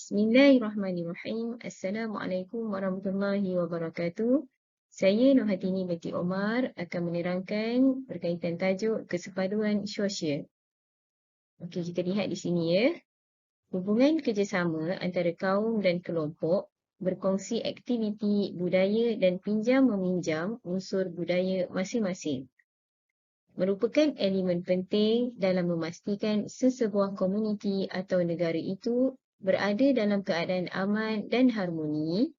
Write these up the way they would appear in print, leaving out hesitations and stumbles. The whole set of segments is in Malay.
Bismillahirrahmanirrahim. Assalamualaikum warahmatullahi wabarakatuh. Saya Nurhatini binti Omar akan menerangkan berkaitan tajuk kesepaduan sosial. Okey, kita lihat di sini ya. Hubungan kerjasama antara kaum dan kelompok berkongsi aktiviti budaya dan pinjam-meminjam unsur budaya masing-masing. Merupakan elemen penting dalam memastikan sesebuah komuniti atau negara itu berada dalam keadaan aman dan harmoni.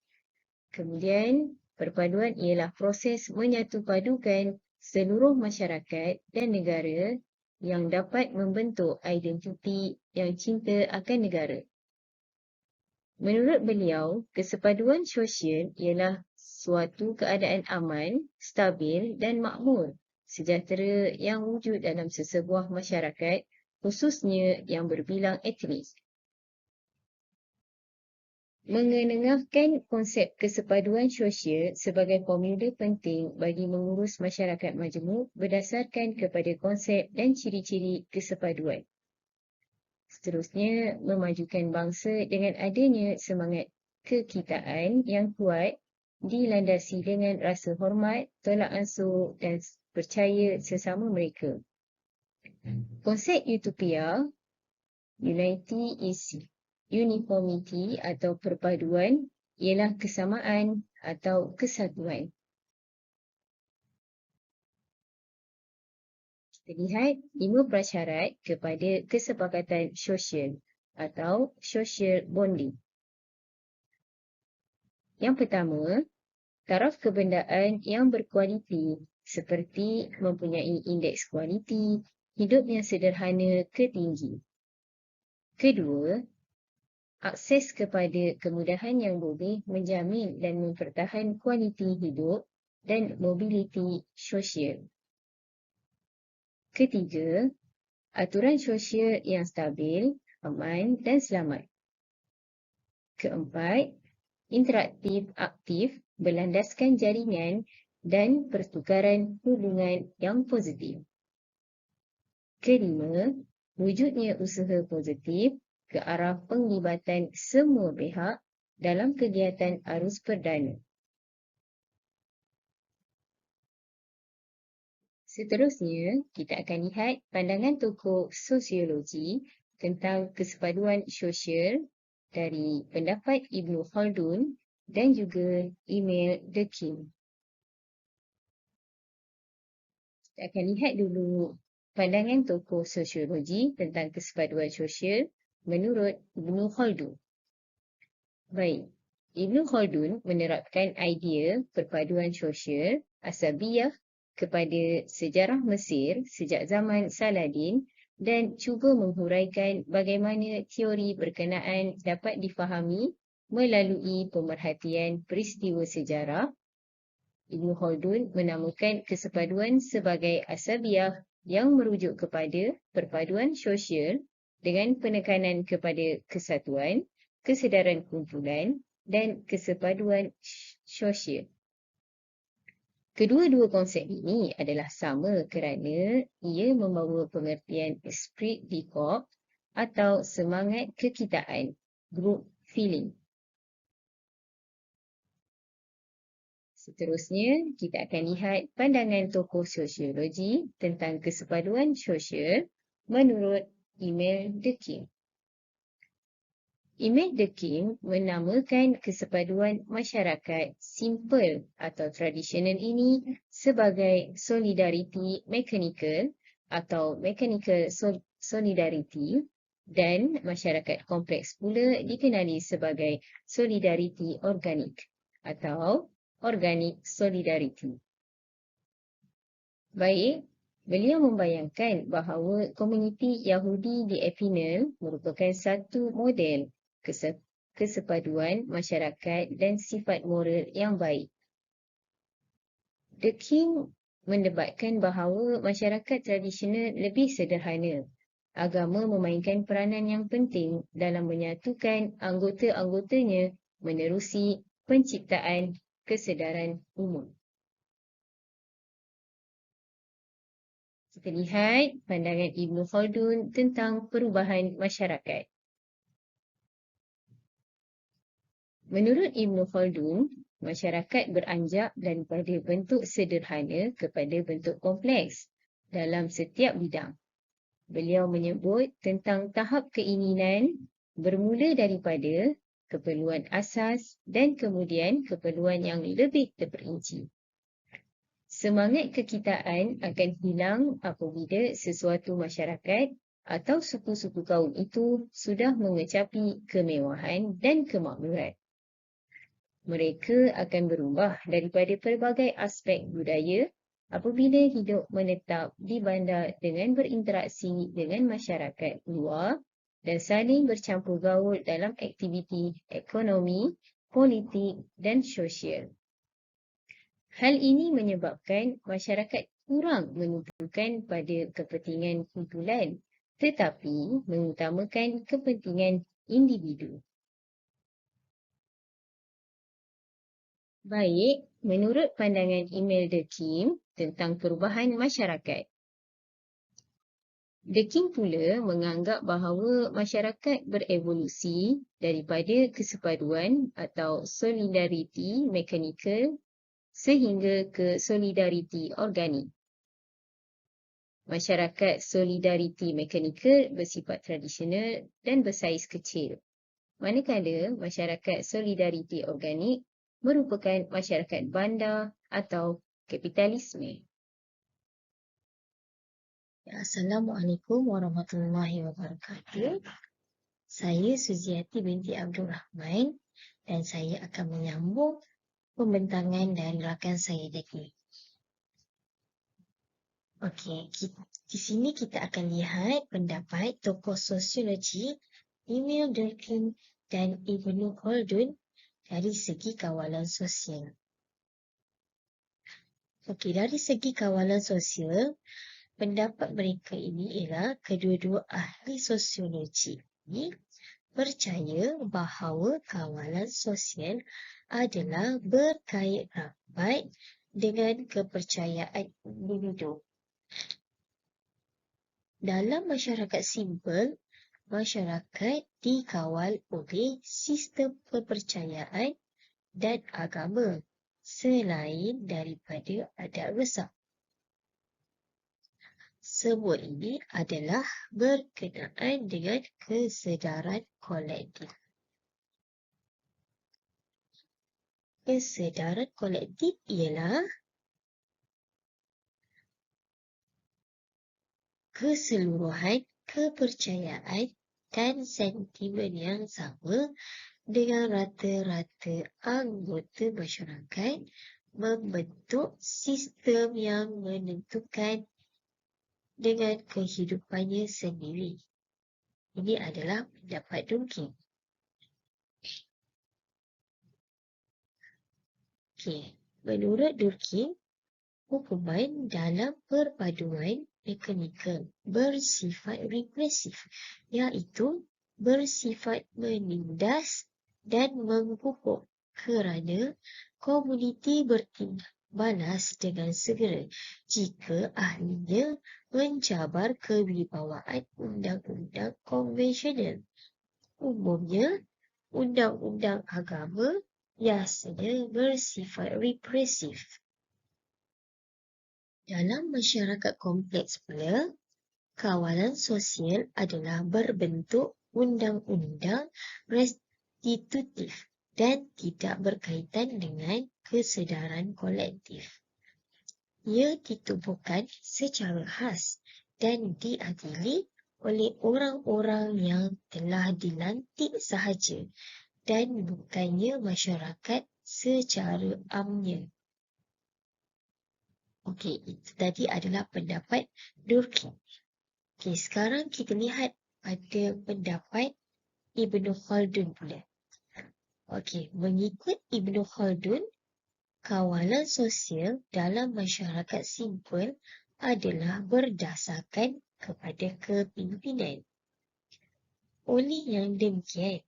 Kemudian, perpaduan ialah proses menyatupadukan seluruh masyarakat dan negara yang dapat membentuk identiti yang cinta akan negara. Menurut beliau, kesepaduan sosial ialah suatu keadaan aman, stabil dan makmur, sejahtera yang wujud dalam sesebuah masyarakat, khususnya yang berbilang etnis. Mengenengahkan konsep kesepaduan sosial sebagai formula penting bagi mengurus masyarakat majmuk berdasarkan kepada konsep dan ciri-ciri kesepaduan. Seterusnya, memajukan bangsa dengan adanya semangat kekitaan yang kuat dilandasi dengan rasa hormat, tolak ansur dan percaya sesama mereka. Konsep utopia, unity is uniformity atau perpaduan ialah kesamaan atau kesatuan. Kita lihat 5 prasyarat kepada kesepakatan sosial atau social bonding. Yang pertama, taraf kebendaan yang berkualiti seperti mempunyai indeks kualiti, hidup yang sederhana ke tinggi. Kedua, akses kepada kemudahan yang boleh menjamin dan mempertahan kualiti hidup dan mobiliti sosial. Ketiga, aturan sosial yang stabil, aman dan selamat. Keempat, interaktif aktif berlandaskan jaringan dan pertukaran hubungan yang positif. Kelima, wujudnya usaha positif ke arah penglibatan semua pihak dalam kegiatan arus perdana. Seterusnya, kita akan lihat pandangan tokoh sosiologi tentang kesepaduan sosial dari pendapat Ibn Khaldun dan juga Emile Durkheim. Kita akan lihat dulu pandangan tokoh sosiologi tentang kesepaduan sosial menurut Ibn Khaldun. Baik, Ibn Khaldun menerapkan idea perpaduan sosial asabiyah kepada sejarah Mesir sejak zaman Saladin dan cuba menghuraikan bagaimana teori berkenaan dapat difahami melalui pemerhatian peristiwa sejarah. Ibn Khaldun menamakan kesepaduan sebagai asabiyah yang merujuk kepada perpaduan sosial dengan penekanan kepada kesatuan, kesedaran kumpulan dan kesepaduan sosial. Kedua-dua konsep ini adalah sama kerana ia membawa pengertian esprit de corps atau semangat kekitaan, group feeling. Seterusnya, kita akan lihat pandangan tokoh sosiologi tentang kesepaduan sosial menurut Emile Durkheim. Emile Durkheim menamakan kesepaduan masyarakat simple atau tradisional ini sebagai solidariti mechanical atau mechanical solidarity dan masyarakat kompleks pula dikenali sebagai solidariti organik atau organic solidarity. Baik, beliau membayangkan bahawa komuniti Yahudi di Epinal merupakan satu model kesepaduan masyarakat dan sifat moral yang baik. Durkheim mendebatkan bahawa masyarakat tradisional lebih sederhana. Agama memainkan peranan yang penting dalam menyatukan anggota-anggotanya menerusi penciptaan kesedaran umum. Kita lihat pandangan Ibn Khaldun tentang perubahan masyarakat. Menurut Ibn Khaldun, masyarakat beranjak daripada bentuk sederhana kepada bentuk kompleks dalam setiap bidang. Beliau menyebut tentang tahap keinginan bermula daripada keperluan asas dan kemudian keperluan yang lebih terperinci. Semangat kekitaan akan hilang apabila sesuatu masyarakat atau suku-suku kaum itu sudah mengecapi kemewahan dan kemakmuran. Mereka akan berubah daripada pelbagai aspek budaya apabila hidup menetap di bandar dengan berinteraksi dengan masyarakat luar dan saling bercampur gaul dalam aktiviti ekonomi, politik dan sosial. Hal ini menyebabkan masyarakat kurang menumpukan pada kepentingan kumpulan tetapi mengutamakan kepentingan individu. Baik, menurut pandangan Imelda Kim tentang perubahan masyarakat. De Kim pula menganggap bahawa masyarakat berevolusi daripada kesepaduan atau solidariti mekanikal sehingga ke solidariti organik. Masyarakat solidariti mekanikal bersifat tradisional dan bersaiz kecil, manakala masyarakat solidariti organik merupakan masyarakat bandar atau kapitalisme. Assalamualaikum warahmatullahi wabarakatuh. Saya Suziati binti Abdul Rahman dan saya akan menyambung pembentangan dari rakan saya tadi. Okey, di sini kita akan lihat pendapat tokoh sosiologi Emil Durkheim dan Ibnu Khaldun dari segi kawalan sosial. Okey, dari segi kawalan sosial, pendapat mereka ini ialah kedua-dua ahli sosiologi ini percaya bahawa kawalan sosial adalah berkait rapat dengan kepercayaan individu. Dalam masyarakat simple, masyarakat dikawal oleh sistem kepercayaan dan agama selain daripada adat resam. Semua ini adalah berkenaan dengan kesedaran kolektif. Kesedaran kolektif ialah keseluruhan kepercayaan dan sentimen yang sama dengan rata-rata anggota masyarakat membentuk sistem yang menentukan dengan kehidupannya sendiri. Ini adalah pendapat Durkheim. Okey, menurut Durkheim, hukuman dalam perpaduan mekanikal bersifat represif, iaitu bersifat menindas dan menghukum kerana komuniti bertindak balas dengan segera jika ahlinya mencabar kewibawaan undang-undang konvensional. Umumnya, undang-undang agama biasanya bersifat represif. Dalam masyarakat kompleks pula, kawalan sosial adalah berbentuk undang-undang restitutif dan tidak berkaitan dengan kesedaran kolektif. Ia ditubuhkan secara khas dan diadili oleh orang-orang yang telah dilantik sahaja dan bukannya masyarakat secara amnya. Okey, itu tadi adalah pendapat Durkheim. Okey, sekarang kita lihat pada pendapat Ibnu Khaldun pula. Okey, mengikut Ibnu Khaldun, kawalan sosial dalam masyarakat simple adalah berdasarkan kepada kepimpinan. Oleh yang demikian,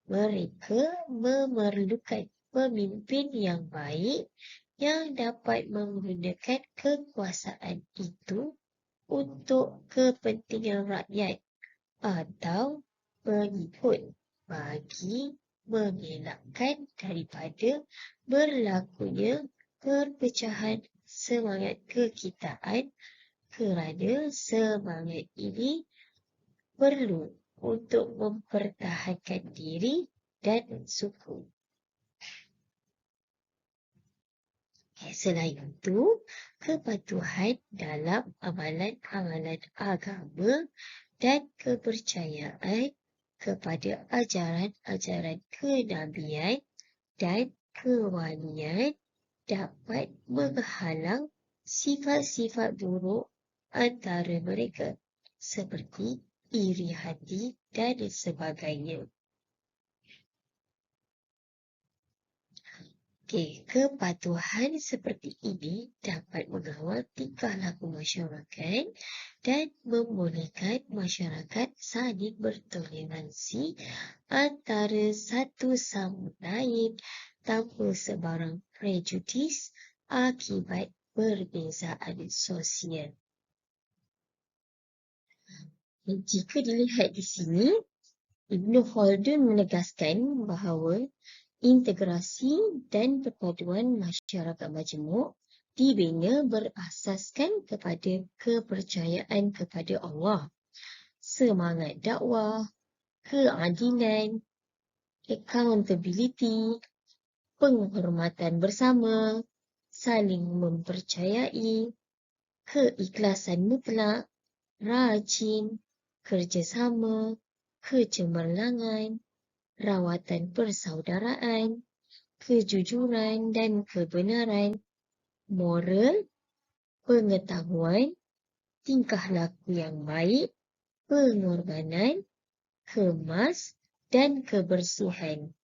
mereka memerlukan pemimpin yang baik yang dapat menggunakan kekuasaan itu untuk kepentingan rakyat atau pengikut bagi mengelakkan daripada berlakunya perpecahan semangat kekitaan kerana semangat ini perlu untuk mempertahankan diri dan suku. Selain itu, kepatuhan dalam amalan-amalan agama dan kepercayaan kepada ajaran-ajaran kenabian dan kewalian dapat menghalang sifat-sifat buruk antara mereka seperti iri hati dan sebagainya. Kepatuhan seperti ini dapat mengawal tingkah laku masyarakat dan membolehkan masyarakat saling bertoleransi antara satu sama lain tanpa sebarang prejudis akibat perbezaan sosial. Jika dilihat di sini, Ibn Khaldun menegaskan bahawa integrasi dan perpaduan masyarakat majmuk dibina berasaskan kepada kepercayaan kepada Allah, semangat dakwah, keadilan, accountability, penghormatan bersama, saling mempercayai, keikhlasan mutlak, rajin, kerjasama, kecemerlangan, rawatan persaudaraan, kejujuran dan kebenaran, moral, pengetahuan, tingkah laku yang baik, pengorbanan, kemas dan kebersihan.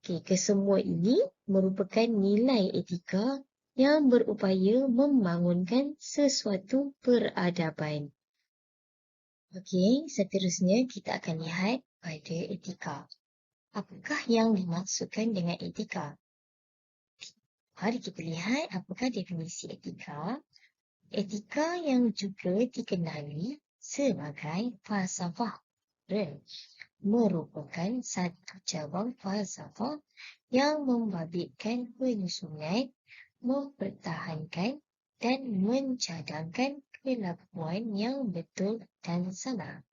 Kesemua ini merupakan nilai etika yang berupaya membangunkan sesuatu peradaban. Seterusnya kita akan lihat pada etika. Apakah yang dimaksudkan dengan etika? Mari kita lihat apakah definisi etika. Etika yang juga dikenali sebagai falsafah merupakan satu cabang falsafah yang membabitkan penyusunan, mempertahankan dan mencadangkan kelakuan yang betul dan salah.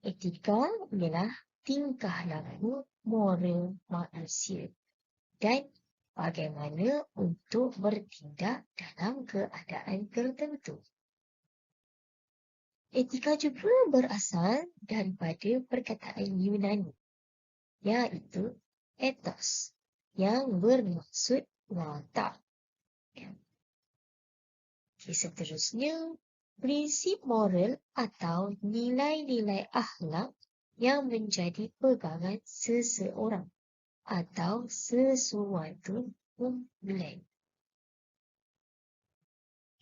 Etika ialah tingkah laku moral manusia dan bagaimana untuk bertindak dalam keadaan tertentu. Etika juga berasal daripada perkataan Yunani, iaitu ethos, yang bermaksud watak. Seterusnya, prinsip moral atau nilai-nilai akhlak yang menjadi pegangan seseorang atau sesuatu kumpulan.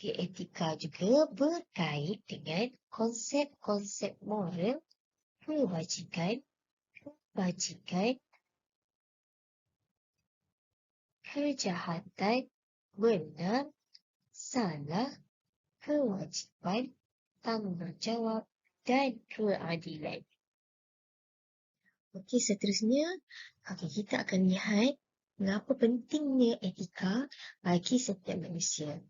Etika juga berkait dengan konsep-konsep moral, kebajikan, kejahatan, benar, salah, kewajipan, tanggungjawab dan keadilan. Seterusnya, kita akan lihat mengapa pentingnya etika bagi setiap manusia.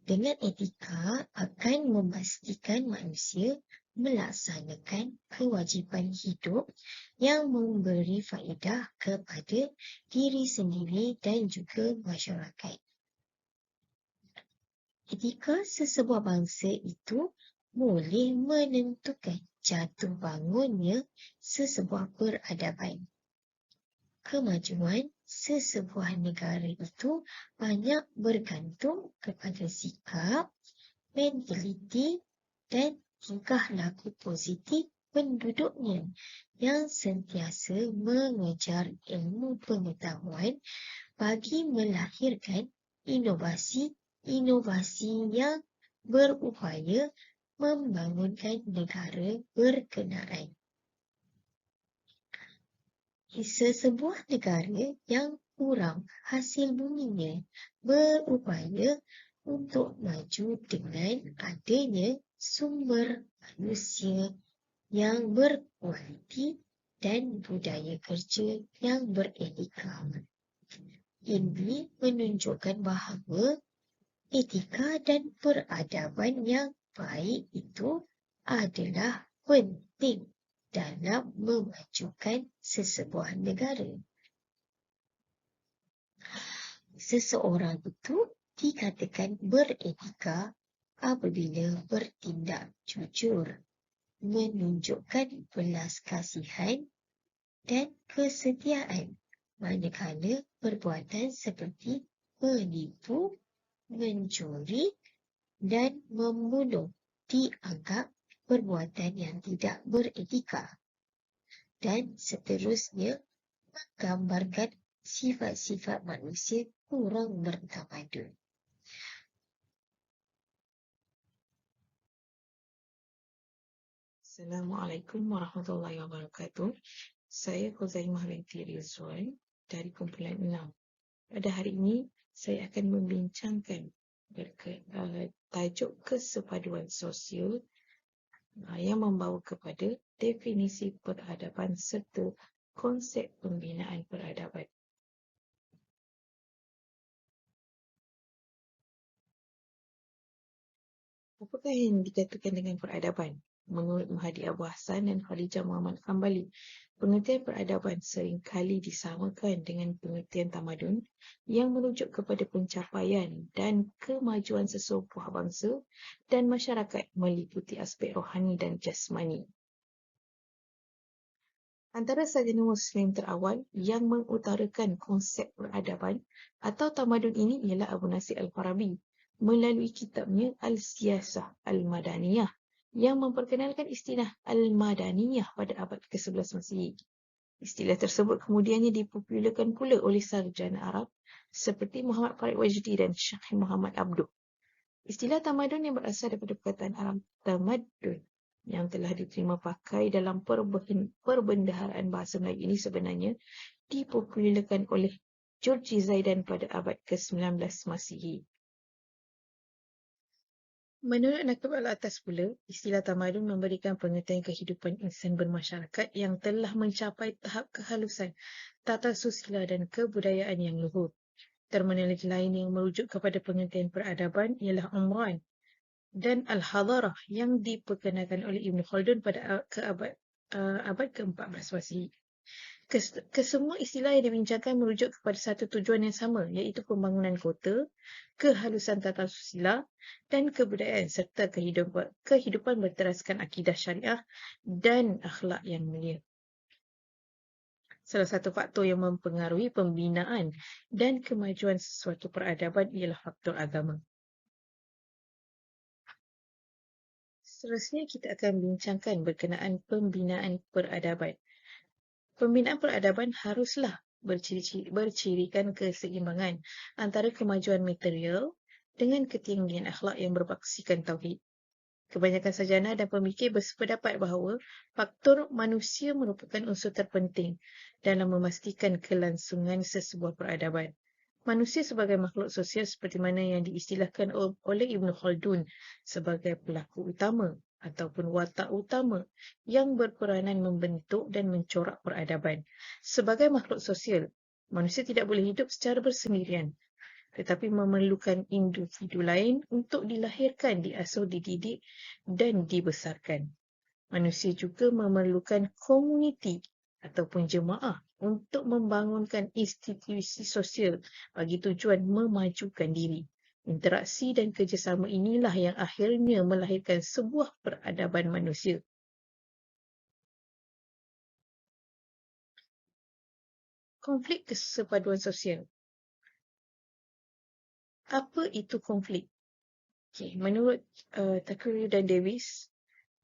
Dengan etika akan memastikan manusia melaksanakan kewajipan hidup yang memberi faedah kepada diri sendiri dan juga masyarakat. Etika sesebuah bangsa itu boleh menentukan jatuh bangunnya sesebuah peradaban. Kemajuan sesebuah negara itu banyak bergantung kepada sikap, mentaliti dan tingkah laku positif penduduknya yang sentiasa mengejar ilmu pengetahuan bagi melahirkan inovasi-inovasi yang berupaya membangunkan negara berkenaan. Sesebuah negara yang kurang hasil buminya berupaya untuk maju dengan adanya sumber manusia yang berkualiti dan budaya kerja yang beretika. Ini menunjukkan bahawa etika dan peradaban yang baik itu adalah penting dalam memajukan sesebuah negara. Seseorang itu dikatakan beretika apabila bertindak jujur, menunjukkan belas kasihan dan kesetiaan, manakala perbuatan seperti menipu, mencuri dan membunuh dianggap perbuatan yang tidak beretika, dan seterusnya menggambarkan sifat-sifat manusia kurang bertamadun. Assalamualaikum warahmatullahi wabarakatuh. Saya Khuzaimah binti Rizwan dari kumpulan 6. Pada hari ini, saya akan membincangkan tajuk kesepaduan sosial yang membawa kepada definisi peradaban serta konsep pembinaan peradaban. Apakah yang dikatakan dengan peradaban? Menurut Mahdi Abu Hassan dan Khadijah Muhammad Hambali, pengertian peradaban seringkali disamakan dengan pengertian tamadun yang merujuk kepada pencapaian dan kemajuan sesebuah bangsa dan masyarakat meliputi aspek rohani dan jasmani. Antara sarjana Muslim terawal yang mengutarakan konsep peradaban atau tamadun ini ialah Abu Nasir Al-Farabi melalui kitabnya Al-Siyasah Al-Madaniyah yang memperkenalkan istilah Al-Madaniyah pada abad ke-11 Masihi. Istilah tersebut kemudiannya dipopularkan pula oleh sarjana Arab seperti Muhammad Farid Wajdi dan Syekh Muhammad Abduh. Istilah tamadun yang berasal daripada perkataan Arab tamadun yang telah diterima pakai dalam perbendaharaan bahasa Melayu ini sebenarnya dipopularkan oleh George Zaidan pada abad ke-19 Masihi. Menurut nakib al-atas pula, istilah tamadun memberikan pengertian kehidupan insan bermasyarakat yang telah mencapai tahap kehalusan, tata susila dan kebudayaan yang luhur. Terminologi lain yang merujuk kepada pengertian peradaban ialah umran dan al-hadarah yang diperkenalkan oleh Ibn Khaldun pada abad ke-14 Masihi. Kesemua istilah yang dibincangkan merujuk kepada satu tujuan yang sama, iaitu pembangunan kota, kehalusan tata susila dan kebudayaan serta kehidupan berteraskan akidah syariah dan akhlak yang mulia. Salah satu faktor yang mempengaruhi pembinaan dan kemajuan sesuatu peradaban ialah faktor agama. Seterusnya kita akan bincangkan berkenaan pembinaan peradaban. Pembinaan peradaban haruslah bercirikan keseimbangan antara kemajuan material dengan ketinggian akhlak yang berbaksikan tauhid. Kebanyakan sarjana dan pemikir bersependapat bahawa faktor manusia merupakan unsur terpenting dalam memastikan kelangsungan sesebuah peradaban. Manusia sebagai makhluk sosial seperti mana yang diistilahkan oleh Ibn Khaldun sebagai pelaku utama ataupun watak utama yang berperanan membentuk dan mencorak peradaban. Sebagai makhluk sosial, manusia tidak boleh hidup secara bersendirian, tetapi memerlukan individu lain untuk dilahirkan, diasuh, dididik dan dibesarkan. Manusia juga memerlukan komuniti ataupun jemaah untuk membangunkan institusi sosial bagi tujuan memajukan diri. Interaksi dan kerjasama inilah yang akhirnya melahirkan sebuah peradaban manusia. Konflik kesepaduan sosial. Apa itu konflik? Menurut Thackeray dan Davis,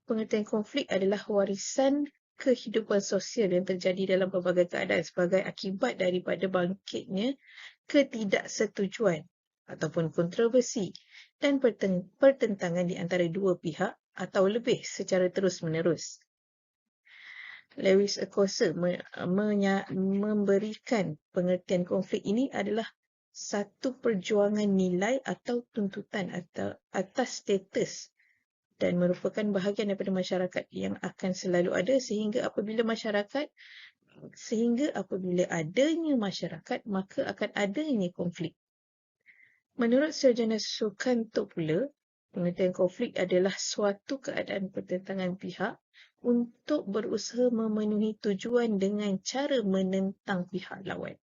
pengertian konflik adalah warisan kehidupan sosial yang terjadi dalam pelbagai keadaan sebagai akibat daripada bangkitnya ketidaksetujuan ataupun kontroversi dan pertentangan di antara dua pihak atau lebih secara terus-menerus. Lewis Acosta memberikan pengertian konflik ini adalah satu perjuangan nilai atau tuntutan atas status dan merupakan bahagian daripada masyarakat yang akan selalu ada sehingga apabila adanya masyarakat, maka akan adanya konflik. Menurut Sarjana Sukanto pula, pengertian konflik adalah suatu keadaan pertentangan pihak untuk berusaha memenuhi tujuan dengan cara menentang pihak lawan.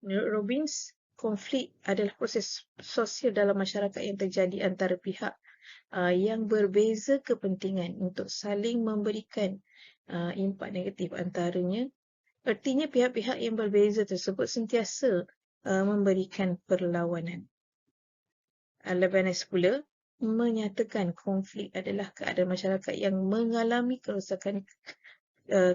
Menurut Robbins, konflik adalah proses sosial dalam masyarakat yang terjadi antara pihak yang berbeza kepentingan untuk saling memberikan impak negatif antaranya. Artinya pihak-pihak yang berbeza tersebut sentiasa memberikan perlawanan. Levinas pula menyatakan konflik adalah keadaan masyarakat yang mengalami kerosakan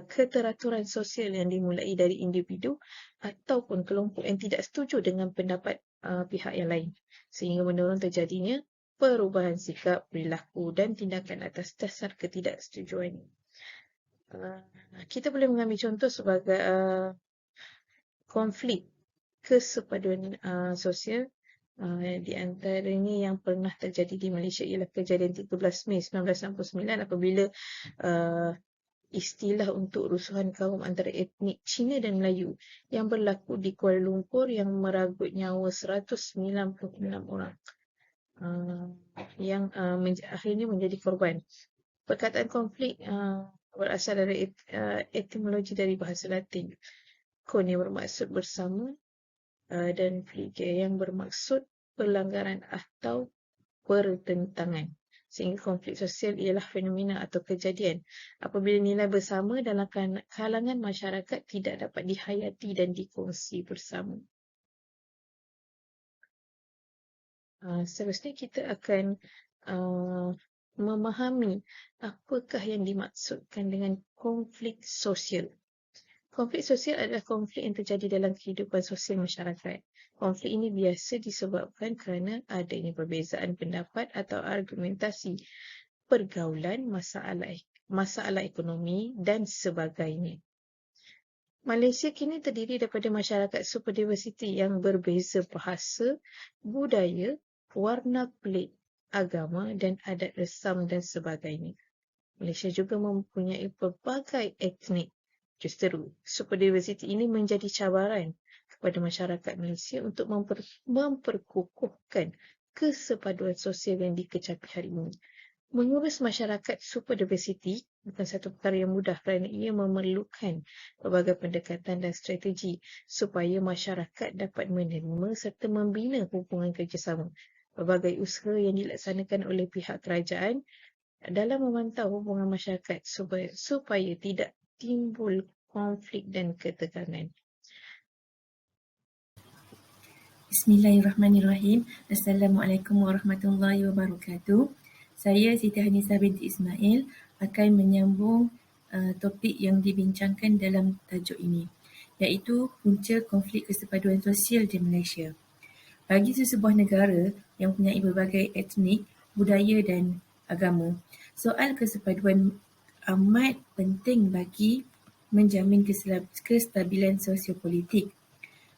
keteraturan sosial yang dimulai dari individu ataupun kelompok yang tidak setuju dengan pendapat pihak yang lain sehingga mendorong terjadinya perubahan sikap, perilaku dan tindakan atas dasar ketidaksetujuan. Kita boleh mengambil contoh sebagai konflik kesepaduan sosial. Di antaranya yang pernah terjadi di Malaysia ialah kejadian 13 Mei 1969 apabila istilah untuk rusuhan kaum antara etnik Cina dan Melayu yang berlaku di Kuala Lumpur yang meraguk nyawa 196 orang yang akhirnya menjadi korban. Perkataan konflik berasal dari etimologi dari bahasa Latin. Kon yang bermaksud bersama dan flige yang bermaksud pelanggaran atau pertentangan. Sehingga konflik sosial ialah fenomena atau kejadian apabila nilai bersama dalam kalangan masyarakat tidak dapat dihayati dan dikongsi bersama. Seterusnya kita akan memahami apakah yang dimaksudkan dengan konflik sosial. Konflik sosial adalah konflik yang terjadi dalam kehidupan sosial masyarakat. Konflik ini biasa disebabkan kerana adanya perbezaan pendapat atau argumentasi, pergaulan, masalah ekonomi dan sebagainya. Malaysia kini terdiri daripada masyarakat superdiversiti yang berbeza bahasa, budaya, warna kulit, agama dan adat resam dan sebagainya. Malaysia juga mempunyai pelbagai etnik. Justeru, superdiversiti ini menjadi cabaran kepada masyarakat Malaysia untuk memperkukuhkan kesepaduan sosial yang dikecapi hari ini. Mengurus masyarakat superdiversiti bukan satu perkara yang mudah kerana ia memerlukan pelbagai pendekatan dan strategi supaya masyarakat dapat menerima serta membina hubungan kerjasama. Pelbagai usaha yang dilaksanakan oleh pihak kerajaan dalam memantau hubungan masyarakat supaya tidak timbul konflik dan ketegangan. Bismillahirrahmanirrahim. Assalamualaikum warahmatullahi wabarakatuh. Saya Siti Hanisah binti Ismail akan menyambung topik yang dibincangkan dalam tajuk ini, iaitu punca konflik kesepaduan sosial di Malaysia. Bagi sesebuah negara yang mempunyai berbagai etnik, budaya dan agama, soal kesepaduan amat penting bagi menjamin kestabilan sosiopolitik.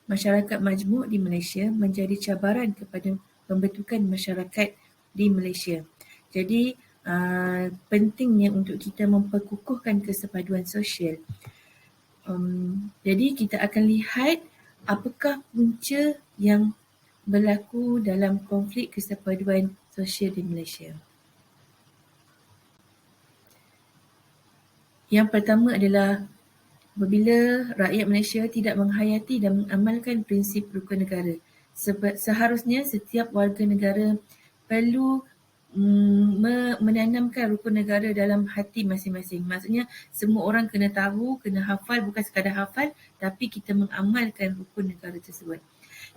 Masyarakat majmuk di Malaysia menjadi cabaran kepada pembentukan masyarakat di Malaysia. Jadi, pentingnya untuk kita memperkukuhkan kesepaduan sosial. Jadi, kita akan lihat apakah punca yang berlaku dalam konflik kesepaduan sosial di Malaysia. Yang pertama adalah apabila rakyat Malaysia tidak menghayati dan mengamalkan prinsip rukun negara. Seharusnya setiap warga negara perlu menanamkan rukun negara dalam hati masing-masing. Maksudnya semua orang kena tahu, kena hafal, bukan sekadar hafal, tapi kita mengamalkan rukun negara tersebut.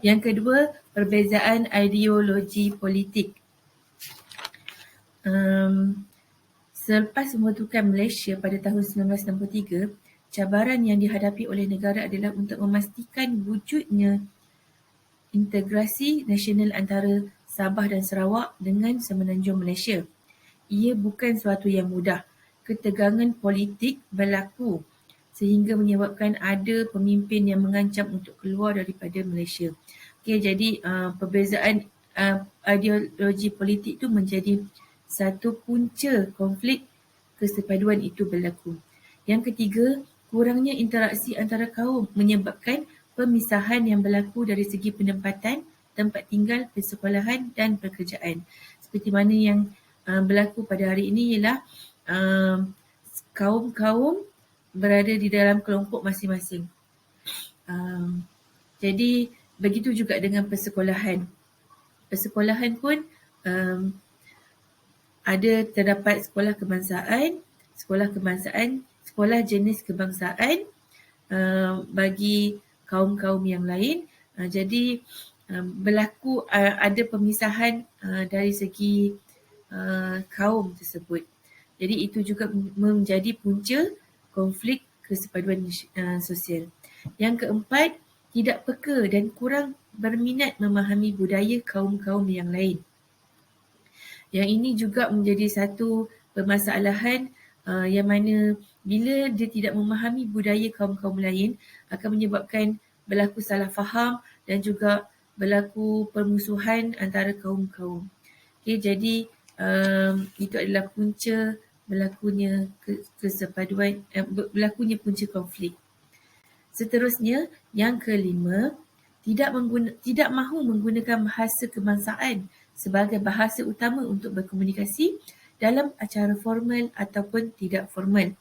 Yang kedua, perbezaan ideologi politik. Selepas pembentukan Malaysia pada tahun 1963, cabaran yang dihadapi oleh negara adalah untuk memastikan wujudnya integrasi nasional antara Sabah dan Sarawak dengan Semenanjung Malaysia. Ia bukan suatu yang mudah. Ketegangan politik berlaku sehingga menyebabkan ada pemimpin yang mengancam untuk keluar daripada Malaysia. Okey, jadi perbezaan ideologi politik itu menjadi satu punca konflik kesepaduan itu berlaku. Yang ketiga, kurangnya interaksi antara kaum menyebabkan pemisahan yang berlaku dari segi penempatan, tempat tinggal, persekolahan dan pekerjaan. Seperti mana yang berlaku pada hari ini ialah kaum-kaum berada di dalam kelompok masing-masing. Jadi begitu juga dengan persekolahan. Persekolahan pun terdapat sekolah kebangsaan, sekolah jenis kebangsaan bagi kaum-kaum yang lain. Jadi berlaku ada pemisahan dari segi kaum tersebut. Jadi itu juga menjadi punca konflik kesepaduan sosial. Yang keempat, tidak peka dan kurang berminat memahami budaya kaum-kaum yang lain. Yang ini juga menjadi satu permasalahan yang mana bila dia tidak memahami budaya kaum-kaum lain akan menyebabkan berlaku salah faham dan juga berlaku permusuhan antara kaum-kaum. Okay, jadi itu adalah punca berlakunya kesepaduan, berlakunya punca konflik. Seterusnya, yang kelima, tidak mahu menggunakan bahasa kebangsaan sebagai bahasa utama untuk berkomunikasi dalam acara formal ataupun tidak formal.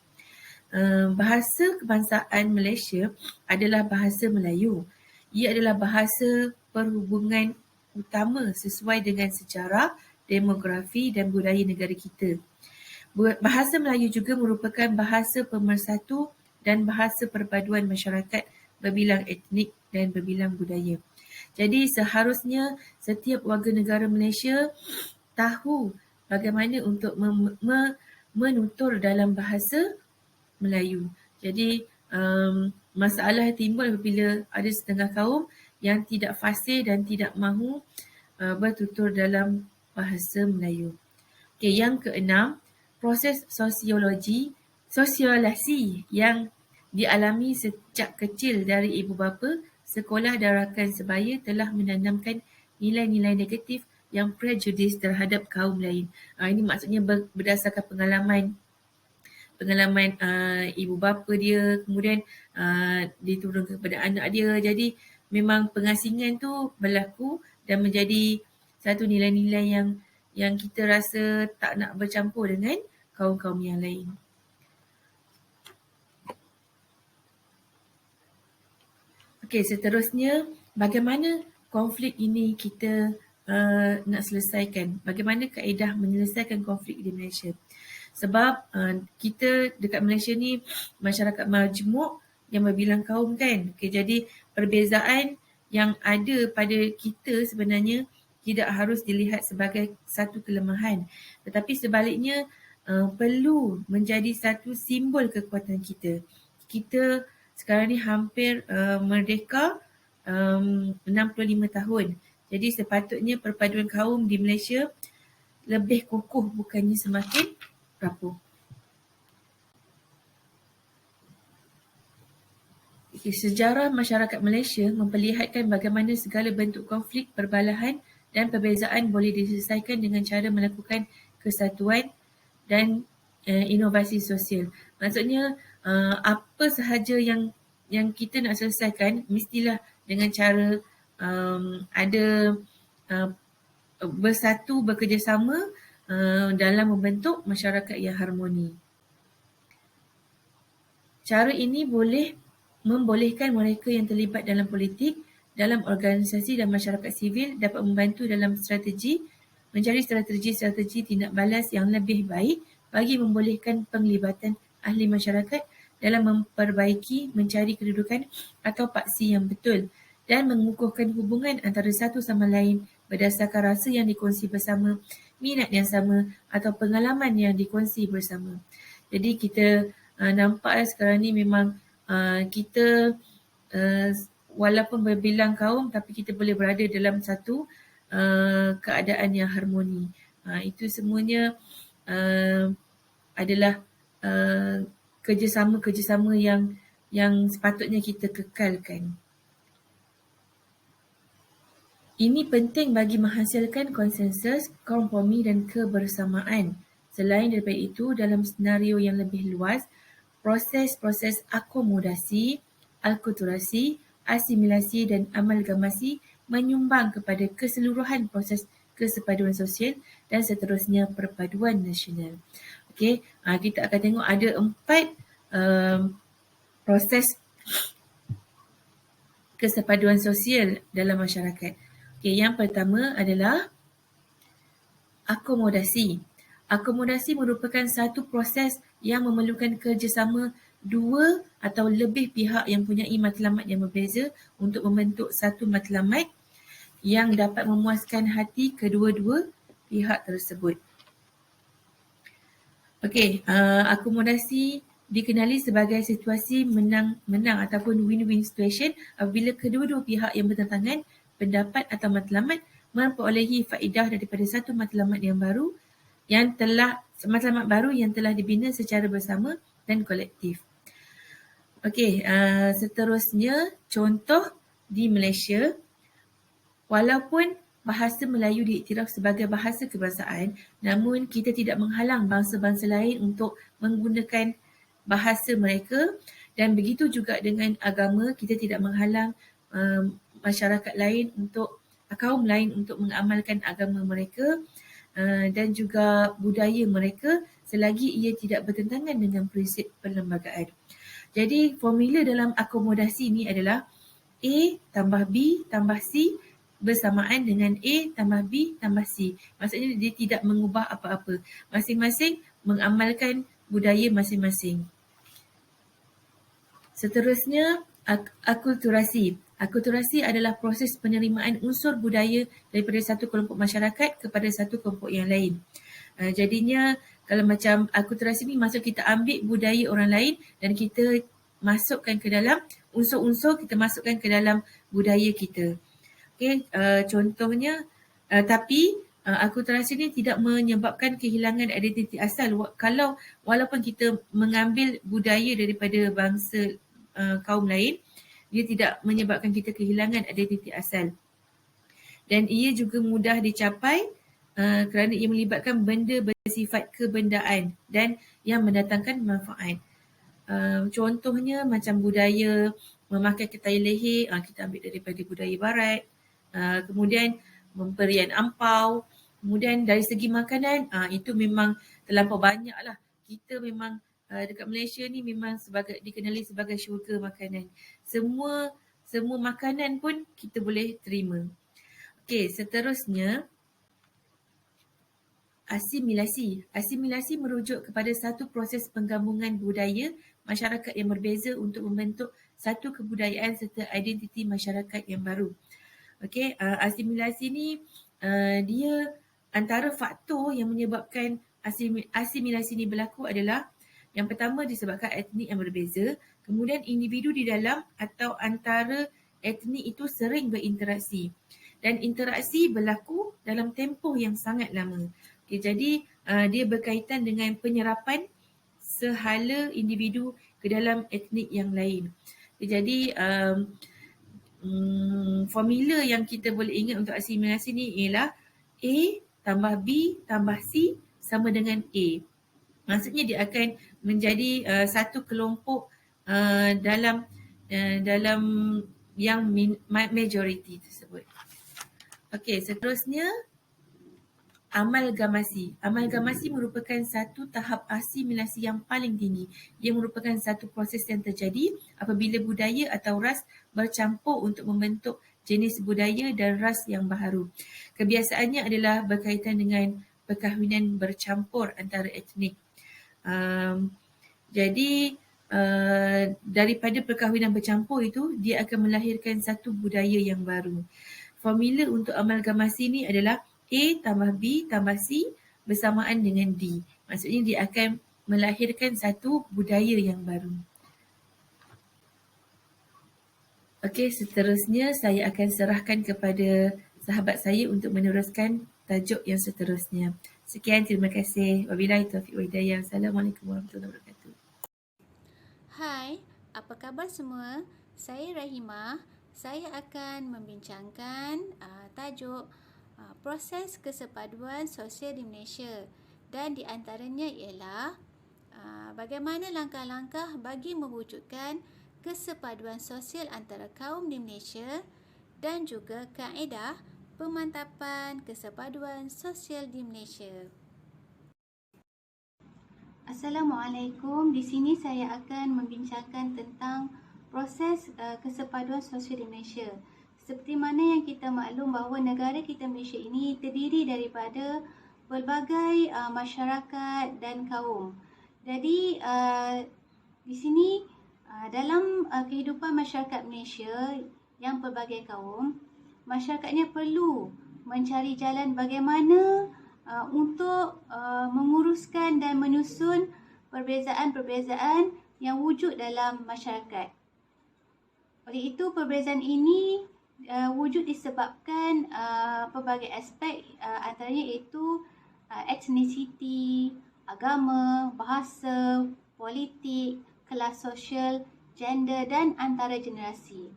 Bahasa kebangsaan Malaysia adalah bahasa Melayu. Ia adalah bahasa perhubungan utama sesuai dengan sejarah, demografi dan budaya negara kita. Bahasa Melayu juga merupakan bahasa pemersatu dan bahasa perpaduan masyarakat berbilang etnik dan berbilang budaya. Jadi seharusnya setiap warga negara Malaysia tahu bagaimana untuk menutur dalam bahasa Melayu. Jadi masalah timbul apabila ada setengah kaum yang tidak fasih dan tidak mahu bertutur dalam bahasa Melayu. Okay, yang keenam, proses sosialisasi yang dialami sejak kecil dari ibu bapa, sekolah dan rakan sebaya telah menanamkan nilai-nilai negatif yang prejudis terhadap kaum lain. Ini maksudnya berdasarkan pengalaman ibu bapa dia, kemudian diturunkan kepada anak dia. Jadi memang pengasingan tu berlaku dan menjadi satu nilai-nilai yang kita rasa tak nak bercampur dengan kaum-kaum yang lain. Okey, seterusnya bagaimana konflik ini kita nak selesaikan? Bagaimana kaedah menyelesaikan konflik di Malaysia? Sebab kita dekat Malaysia ni masyarakat majmuk yang berbilang kaum kan. Okay, jadi perbezaan yang ada pada kita sebenarnya tidak harus dilihat sebagai satu kelemahan. Tetapi sebaliknya perlu menjadi satu simbol kekuatan kita. Kita sekarang ni hampir merdeka 65 tahun. Jadi sepatutnya perpaduan kaum di Malaysia lebih kukuh bukannya semakin rapuh. Sejarah masyarakat Malaysia memperlihatkan bagaimana segala bentuk konflik, perbalahan dan perbezaan boleh diselesaikan dengan cara melakukan kesatuan dan inovasi sosial. Maksudnya apa sahaja yang kita nak selesaikan mestilah dengan cara ada bersatu, bekerjasama dalam membentuk masyarakat yang harmoni. Cara ini boleh membolehkan mereka yang terlibat dalam politik, dalam organisasi dan masyarakat sivil dapat membantu dalam mencari strategi tindak balas yang lebih baik bagi membolehkan penglibatan ahli masyarakat dalam memperbaiki, mencari kedudukan atau paksi yang betul dan mengukuhkan hubungan antara satu sama lain berdasarkan rasa yang dikongsi bersama, minat yang sama atau pengalaman yang dikongsi bersama. Jadi kita nampak sekarang ni memang kita walaupun berbilang kaum tapi kita boleh berada dalam satu keadaan yang harmoni. Itu semuanya adalah kerjasama yang sepatutnya kita kekalkan. Ini penting bagi menghasilkan konsensus, kompromi dan kebersamaan. Selain daripada itu, dalam senario yang lebih luas, proses-proses akomodasi, akulturasi, asimilasi dan amalgamasi menyumbang kepada keseluruhan proses kesepaduan sosial dan seterusnya perpaduan nasional. Okey, kita akan tengok ada 4 proses kesepaduan sosial dalam masyarakat. Okey, yang pertama adalah akomodasi. Akomodasi merupakan satu proses yang memerlukan kerjasama dua atau lebih pihak yang mempunyai matlamat yang berbeza untuk membentuk satu matlamat yang dapat memuaskan hati kedua-dua pihak tersebut. Okey, akomodasi dikenali sebagai situasi menang-menang ataupun win-win situation apabila kedua-dua pihak yang bertentangan pendapat atau matlamat memperolehi faedah daripada satu matlamat baru yang telah dibina secara bersama dan kolektif. Okey, seterusnya contoh di Malaysia, walaupun bahasa Melayu diiktiraf sebagai bahasa kebangsaan, namun kita tidak menghalang bangsa-bangsa lain untuk menggunakan bahasa mereka, dan begitu juga dengan agama, kita tidak menghalang masyarakat lain kaum lain untuk mengamalkan agama mereka dan juga budaya mereka selagi ia tidak bertentangan dengan prinsip perlembagaan. Jadi formula dalam akomodasi ini adalah A tambah B tambah C bersamaan dengan A tambah B tambah C. Maksudnya dia tidak mengubah apa-apa. Masing-masing mengamalkan budaya masing-masing. Seterusnya, akulturasi. Akulturasi adalah proses penerimaan unsur budaya daripada satu kelompok masyarakat kepada satu kelompok yang lain. Jadinya kalau macam akulturasi ni maksud kita ambil budaya orang lain dan kita masukkan ke dalam unsur-unsur, kita masukkan ke dalam budaya kita. Okey, contohnya tapi akulturasi ni tidak menyebabkan kehilangan identiti asal. Kalau walaupun kita mengambil budaya daripada bangsa kaum lain, dia tidak menyebabkan kita kehilangan identiti asal. Dan ia juga mudah dicapai kerana ia melibatkan benda bersifat kebendaan dan yang mendatangkan manfaat. Contohnya macam budaya memakai ketai leher, kita ambil daripada budaya barat. Kemudian pemberian ampau. Kemudian dari segi makanan, itu memang terlampau banyak lah. Kita memang dekat Malaysia ni memang dikenali sebagai syurga makanan. Semua makanan pun kita boleh terima. Okey, seterusnya asimilasi. Asimilasi merujuk kepada satu proses penggabungan budaya masyarakat yang berbeza untuk membentuk satu kebudayaan serta identiti masyarakat yang baru. Okey, asimilasi ni dia antara faktor yang menyebabkan asimilasi ni berlaku adalah yang pertama disebabkan etnik yang berbeza, kemudian individu di dalam atau antara etnik itu sering berinteraksi dan interaksi berlaku dalam tempoh yang sangat lama. Okay, jadi dia berkaitan dengan penyerapan sehala individu ke dalam etnik yang lain. Okay, jadi formula yang kita boleh ingat untuk asimilasi ni ialah A tambah B tambah C sama dengan A. Maksudnya dia akan menjadi satu kelompok dalam yang majority tersebut. Okey, seterusnya amalgamasi. Amalgamasi merupakan satu tahap asimilasi yang paling tinggi. Ia merupakan satu proses yang terjadi apabila budaya atau ras bercampur untuk membentuk jenis budaya dan ras yang baharu. Kebiasaannya adalah berkaitan dengan perkahwinan bercampur antara etnik. Jadi daripada perkahwinan bercampur itu, dia akan melahirkan satu budaya yang baru. Formula untuk amalgamasi ni adalah A tambah B tambah C bersamaan dengan D. Maksudnya dia akan melahirkan satu budaya yang baru. Okey, seterusnya saya akan serahkan kepada sahabat saya untuk meneruskan tajuk yang seterusnya. Sekian, terima kasih. Wabillahi taufiq wal hidayah. Assalamualaikum warahmatullahi wabarakatuh. Hai, apa khabar semua? Saya Rahimah. saya akan membincangkan tajuk proses kesepaduan sosial di Malaysia, dan di antaranya ialah bagaimana langkah-langkah bagi mewujudkan kesepaduan sosial antara kaum di Malaysia dan juga kaedah pemantapan kesepaduan sosial di Malaysia. Assalamualaikum. Di sini saya akan membincangkan tentang proses kesepaduan sosial di Malaysia. Seperti mana yang kita maklum bahawa negara kita Malaysia ini terdiri daripada pelbagai masyarakat dan kaum. Jadi di sini dalam kehidupan masyarakat Malaysia yang pelbagai kaum, masyarakatnya perlu mencari jalan bagaimana untuk menguruskan dan menyusun perbezaan-perbezaan yang wujud dalam masyarakat. Oleh itu, perbezaan ini wujud disebabkan pelbagai aspek, antaranya iaitu etnisiti, agama, bahasa, politik, kelas sosial, gender dan antara generasi.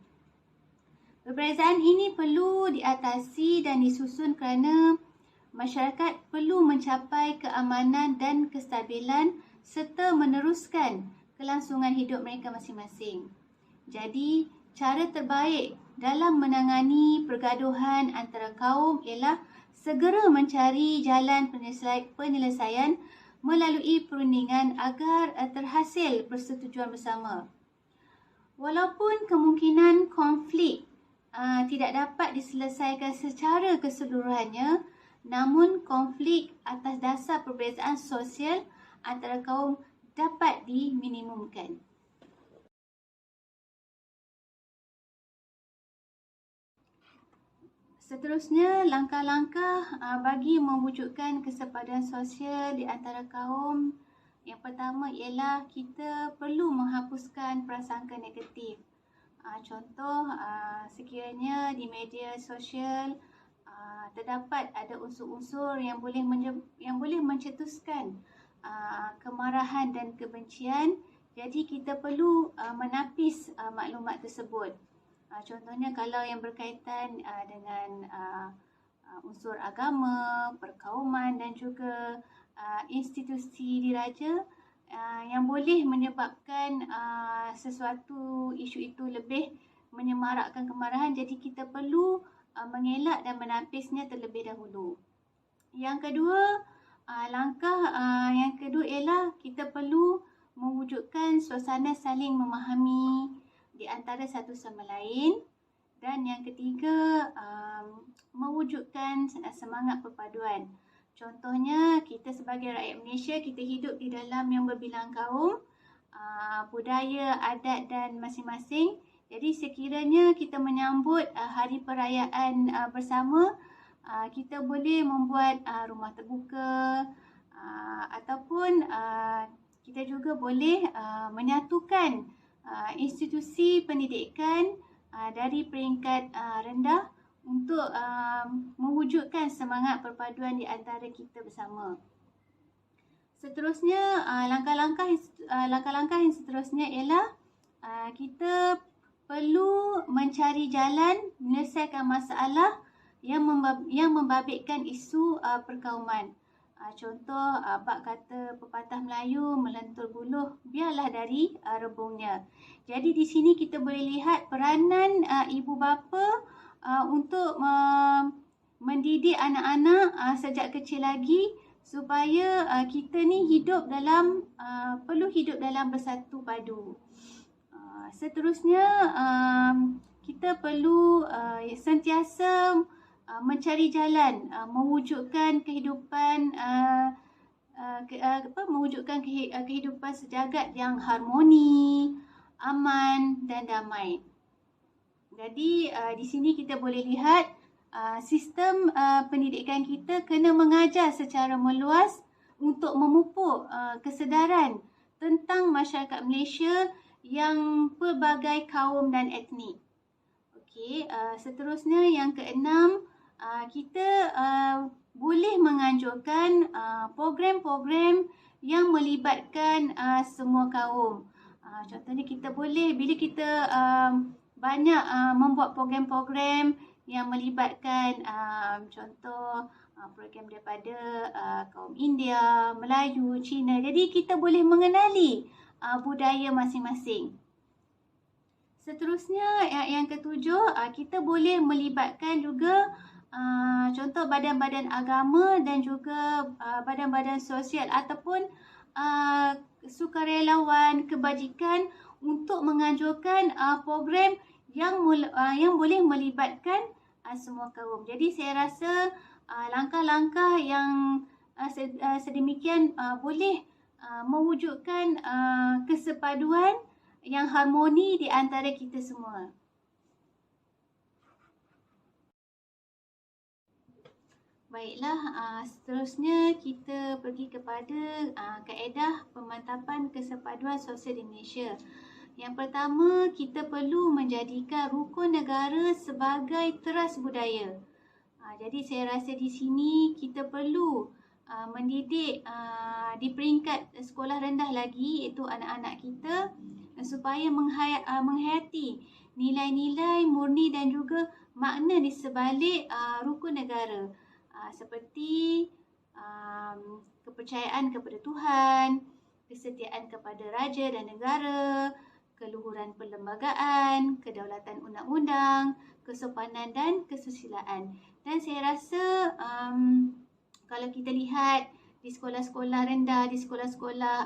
Perbezaan ini perlu diatasi dan disusun kerana masyarakat perlu mencapai keamanan dan kestabilan serta meneruskan kelangsungan hidup mereka masing-masing. Jadi, cara terbaik dalam menangani pergaduhan antara kaum ialah segera mencari jalan penyelesaian melalui perundingan agar terhasil persetujuan bersama. Walaupun kemungkinan konflik tidak dapat diselesaikan secara keseluruhannya, namun konflik atas dasar perbezaan sosial antara kaum dapat diminimumkan. Seterusnya, langkah-langkah bagi mewujudkan kesepaduan sosial di antara kaum. Yang pertama ialah kita perlu menghapuskan prasangka negatif. Contoh, sekiranya di media sosial terdapat ada unsur-unsur yang boleh mencetuskan kemarahan dan kebencian, jadi kita perlu menapis maklumat tersebut. Contohnya kalau yang berkaitan dengan unsur agama, perkauman dan juga institusi diraja yang boleh menyebabkan sesuatu isu itu lebih menyemarakkan kemarahan, jadi kita perlu mengelak dan menapisnya terlebih dahulu. Yang kedua, langkah yang kedua ialah kita perlu mewujudkan suasana saling memahami di antara satu sama lain. Dan yang ketiga, mewujudkan semangat perpaduan. Contohnya, kita sebagai rakyat Malaysia, kita hidup di dalam yang berbilang kaum, budaya, adat dan masing-masing. Jadi sekiranya kita menyambut hari perayaan bersama, kita boleh membuat rumah terbuka ataupun kita juga boleh menyatukan institusi pendidikan dari peringkat rendah untuk mewujudkan semangat perpaduan di antara kita bersama. Seterusnya, langkah-langkah yang seterusnya ialah kita perlu mencari jalan menyelesaikan masalah yang membabitkan isu perkauman. Contoh, bab kata pepatah Melayu, melentur buluh biarlah dari rebungnya. Jadi di sini kita boleh lihat peranan ibu bapa untuk mendidik anak-anak sejak kecil lagi supaya kita ni perlu hidup dalam bersatu padu. Seterusnya, kita perlu sentiasa mencari jalan mewujudkan kehidupan kehidupan sejagat yang harmoni, aman dan damai. Jadi di sini kita boleh lihat sistem pendidikan kita kena mengajar secara meluas untuk memupuk kesedaran tentang masyarakat Malaysia yang pelbagai kaum dan etnik. Okey, seterusnya yang keenam, kita boleh menganjurkan program-program yang melibatkan semua kaum. Contohnya kita boleh, bila kita banyak membuat program-program yang melibatkan contoh program daripada kaum India, Melayu, Cina. Jadi kita boleh mengenali budaya masing-masing. Seterusnya yang ketujuh, kita boleh melibatkan juga contoh badan-badan agama dan juga badan-badan sosial ataupun sukarelawan kebajikan untuk menganjurkan program yang boleh melibatkan semua kaum. Jadi saya rasa langkah-langkah yang sedemikian boleh mewujudkan kesepaduan yang harmoni di antara kita semua. Baiklah, seterusnya kita pergi kepada kaedah pemantapan kesepaduan sosial di Malaysia. Yang pertama, kita perlu menjadikan rukun negara sebagai teras budaya. Jadi saya rasa di sini kita perlu mendidik di peringkat sekolah rendah lagi, iaitu anak-anak kita, supaya menghayati nilai-nilai murni dan juga makna di sebalik rukun negara, seperti kepercayaan kepada Tuhan, kesetiaan kepada raja dan negara, keluhuran perlembagaan, kedaulatan undang-undang, kesopanan dan kesusilaan. Dan saya rasa kalau kita lihat di sekolah-sekolah rendah, di sekolah-sekolah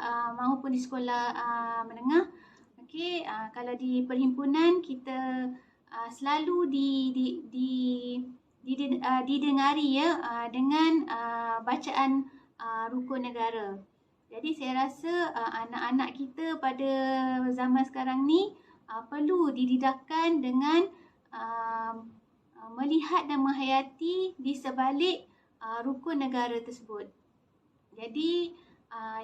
maupun di sekolah menengah, kalau di perhimpunan kita selalu didengari dengan bacaan rukun negara. Jadi saya rasa anak-anak kita pada zaman sekarang ni perlu dididahkan dengan melihat dan menghayati di sebalik rukun negara tersebut. Jadi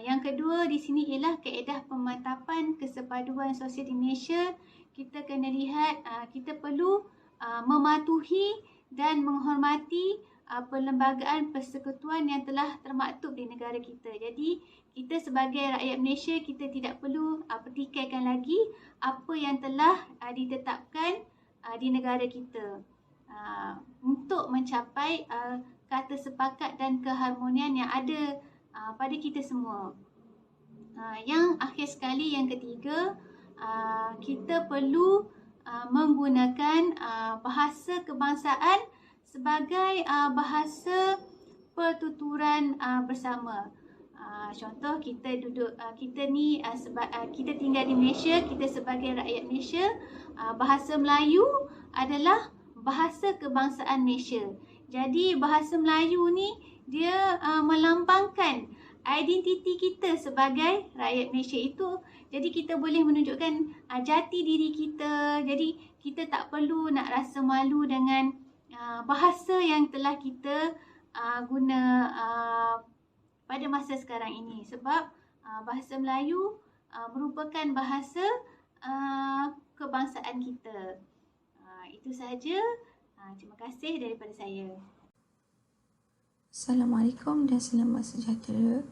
yang kedua di sini ialah kaedah pemantapan kesepaduan sosial di Malaysia. Kita kena lihat kita perlu mematuhi dan menghormati perlembagaan persekutuan yang telah termaktub di negara kita. Jadi kita sebagai rakyat Malaysia, kita tidak perlu pertikaikan lagi apa yang telah ditetapkan di negara kita untuk mencapai kata sepakat dan keharmonian yang ada pada kita semua. Yang akhir sekali, yang ketiga, kita perlu menggunakan bahasa kebangsaan sebagai bahasa pertuturan bersama. Contoh kita kita tinggal di Malaysia, kita sebagai rakyat Malaysia, bahasa Melayu adalah bahasa kebangsaan Malaysia. Jadi bahasa Melayu ni dia melambangkan identiti kita sebagai rakyat Malaysia itu. Jadi kita boleh menunjukkan jati diri kita. Jadi kita tak perlu nak rasa malu dengan bahasa yang telah kita guna pada masa sekarang ini. Sebab bahasa Melayu merupakan bahasa kebangsaan kita. Itu sahaja. Terima kasih daripada saya. Assalamualaikum dan selamat sejahtera.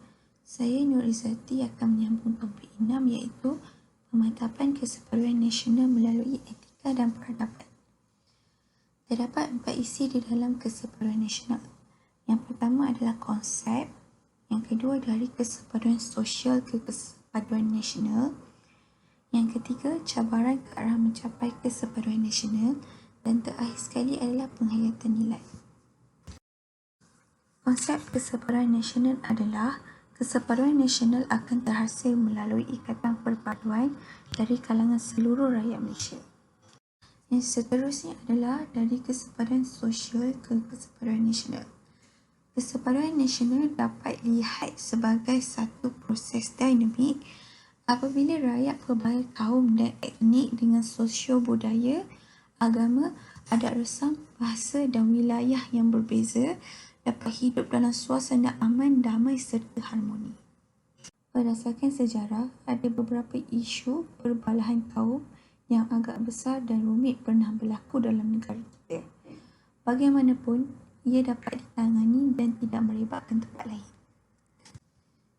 Saya Nur Izzati akan menyambung topik 6, iaitu pemantapan kesepaduan nasional melalui etika dan peradaban. Terdapat 4 isi di dalam kesepaduan nasional. Yang pertama adalah konsep, yang kedua dari kesepaduan sosial ke kesepaduan nasional, yang ketiga cabaran ke arah mencapai kesepaduan nasional, dan terakhir sekali adalah penghayatan nilai. Konsep kesepaduan nasional adalah kesepaduan nasional akan terhasil melalui ikatan perpaduan dari kalangan seluruh rakyat Malaysia. Yang seterusnya adalah dari kesepaduan sosial ke kesepaduan nasional. Kesepaduan nasional dapat dilihat sebagai satu proses dinamik apabila rakyat pelbagai kaum dan etnik dengan sosio-budaya, agama, adat resam, bahasa dan wilayah yang berbeza dapat hidup dalam suasana aman, damai serta harmoni. Berdasarkan sejarah, ada beberapa isu perbalahan kaum yang agak besar dan rumit pernah berlaku dalam negara kita. Bagaimanapun, ia dapat ditangani dan tidak melibatkan tempat lain.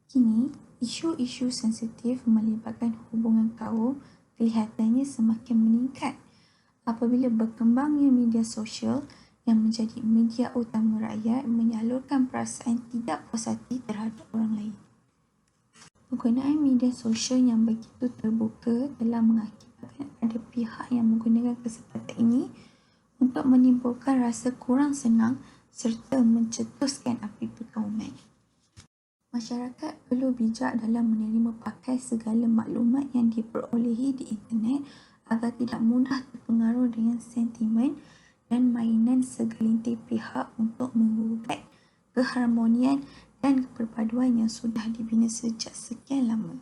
Kini, isu-isu sensitif melibatkan hubungan kaum kelihatannya semakin meningkat Apabila berkembangnya media sosial yang menjadi media utama rakyat menyalurkan perasaan tidak puas hati terhadap orang lain. Penggunaan media sosial yang begitu terbuka telah mengakibatkan ada pihak yang menggunakan kesempatan ini untuk menimbulkan rasa kurang senang serta mencetuskan api perkauman. Masyarakat perlu bijak dalam menerima pakai segala maklumat yang diperolehi di internet agar tidak mudah terpengaruh dengan sentimen dan mainan segelintir pihak untuk menggugat keharmonian dan perpaduan yang sudah dibina sejak sekian lama.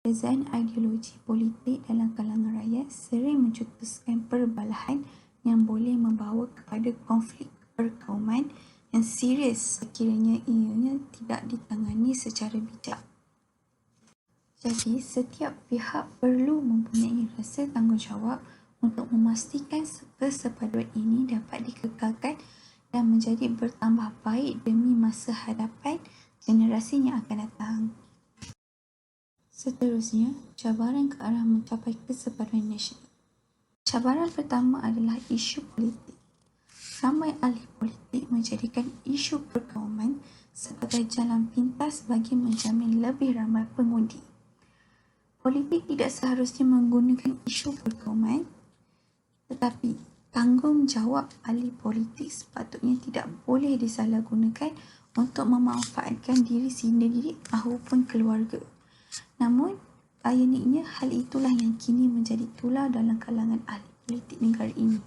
Perbezaan ideologi politik dalam kalangan rakyat sering mencetuskan perbalahan yang boleh membawa kepada konflik perkauman yang serius sekiranya ianya tidak ditangani secara bijak. Jadi, setiap pihak perlu mempunyai rasa tanggungjawab untuk memastikan kesepaduan ini dapat dikekalkan dan menjadi bertambah baik demi masa hadapan generasi yang akan datang. Seterusnya, cabaran ke arah mencapai kesepaduan nasional. Cabaran pertama adalah isu politik. Ramai ahli politik menjadikan isu perkauman sebagai jalan pintas bagi menjamin lebih ramai pengundi. Politik tidak seharusnya menggunakan isu perkauman, tetapi tanggungjawab ahli politik sepatutnya tidak boleh disalahgunakan untuk memanfaatkan diri sendiri maupun keluarga. Namun, ironiknya hal itulah yang kini menjadi tular dalam kalangan ahli politik negara ini.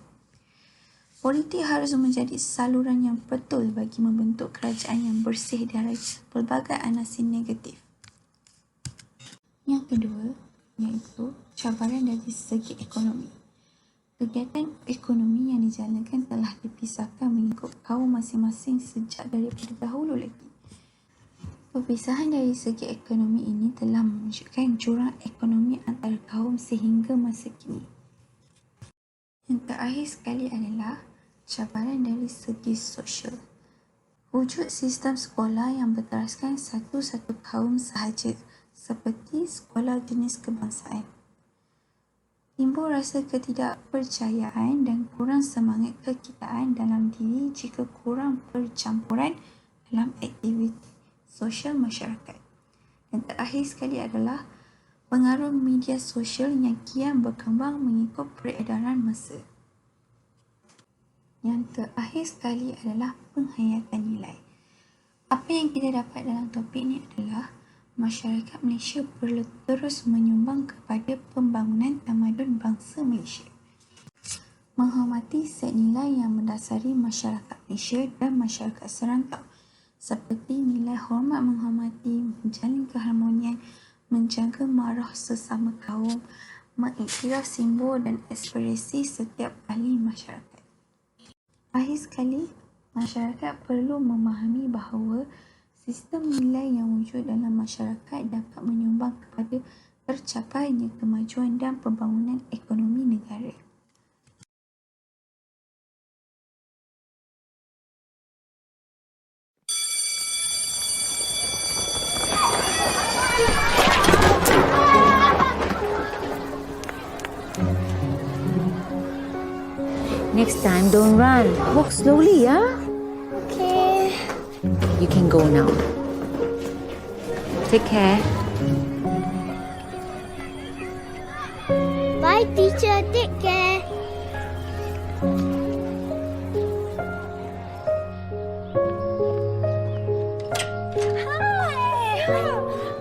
Politik harus menjadi saluran yang betul bagi membentuk kerajaan yang bersih dari pelbagai anasir negatif. Yang kedua, iaitu cabaran dari segi ekonomi. Kegiatan ekonomi yang dijalankan telah dipisahkan mengikut kaum masing-masing sejak daripada dahulu lagi. Perpisahan dari segi ekonomi ini telah menunjukkan jurang ekonomi antara kaum sehingga masa kini. Yang terakhir sekali adalah cabaran dari segi sosial. Wujud sistem sekolah yang berteraskan satu-satu kaum sahaja, seperti sekolah jenis kebangsaan. Timbul rasa ketidakpercayaan dan kurang semangat kekitaan dalam diri jika kurang percampuran dalam aktiviti sosial masyarakat. Dan terakhir sekali adalah pengaruh media sosial yang kian berkembang mengikut peredaran masa. Yang terakhir sekali adalah penghayatan nilai. Apa yang kita dapat dalam topik ini adalah masyarakat Malaysia perlu terus menyumbang kepada pembangunan tamadun bangsa Malaysia. Menghormati set nilai yang mendasari masyarakat Malaysia dan masyarakat serantau, seperti nilai hormat menghormati, menjalin keharmonian, menjaga marah sesama kaum, mengiktiraf simbol dan ekspresi setiap ahli masyarakat. Akhir sekali, masyarakat perlu memahami bahawa sistem nilai yang wujud dalam masyarakat dapat menyumbang kepada tercapainya kemajuan dan pembangunan ekonomi negara. Next time, don't run. Walk slowly, yeah? Okay. You can go now. Take care. Bye, teacher. Take care.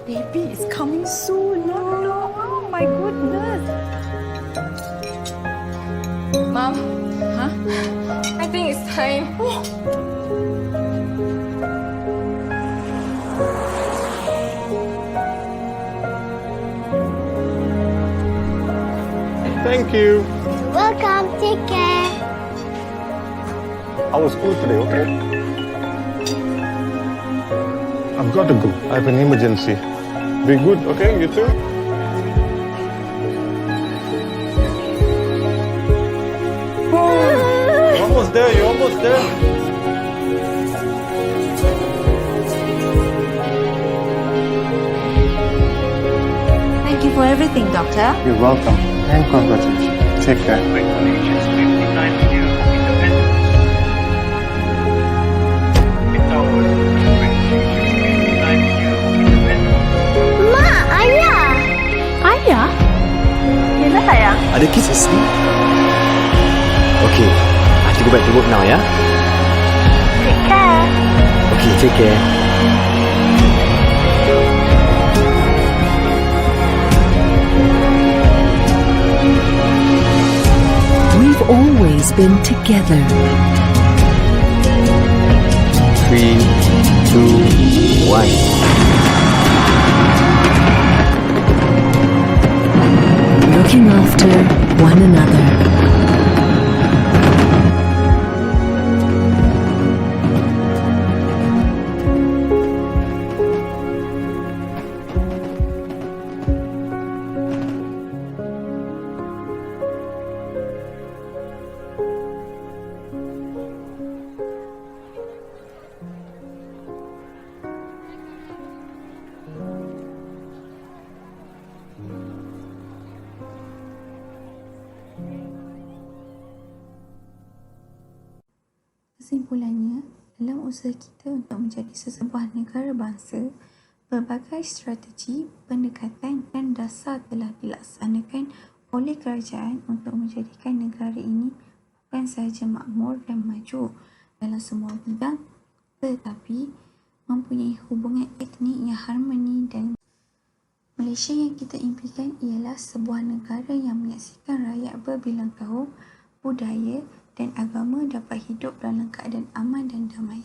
Baby, it's coming soon. No. Oh my goodness. Mom, I think it's time. Thank you. Welcome. Take care. How was school today, okay? I've got to go. I have an emergency. Be good, okay? You too? You're almost there. You're almost there. Thank you for everything, Doctor. You're welcome. And congratulations. Take care. Ada kisses ni? Okay, I have to go back to work now, ya? Take care. Okay, take care. We've always been together. 3, 2, 1. Looking after one another. Kesimpulannya, dalam usaha kita untuk menjadi sesebuah negara bangsa, berbagai strategi, pendekatan dan dasar telah dilaksanakan oleh kerajaan untuk menjadikan negara ini bukan sahaja makmur dan maju dalam semua bidang, tetapi mempunyai hubungan etnik yang harmoni. Dan Malaysia yang kita impikan ialah sebuah negara yang menyaksikan rakyat berbilang kaum, budaya dan agama dapat hidup dalam keadaan aman dan damai.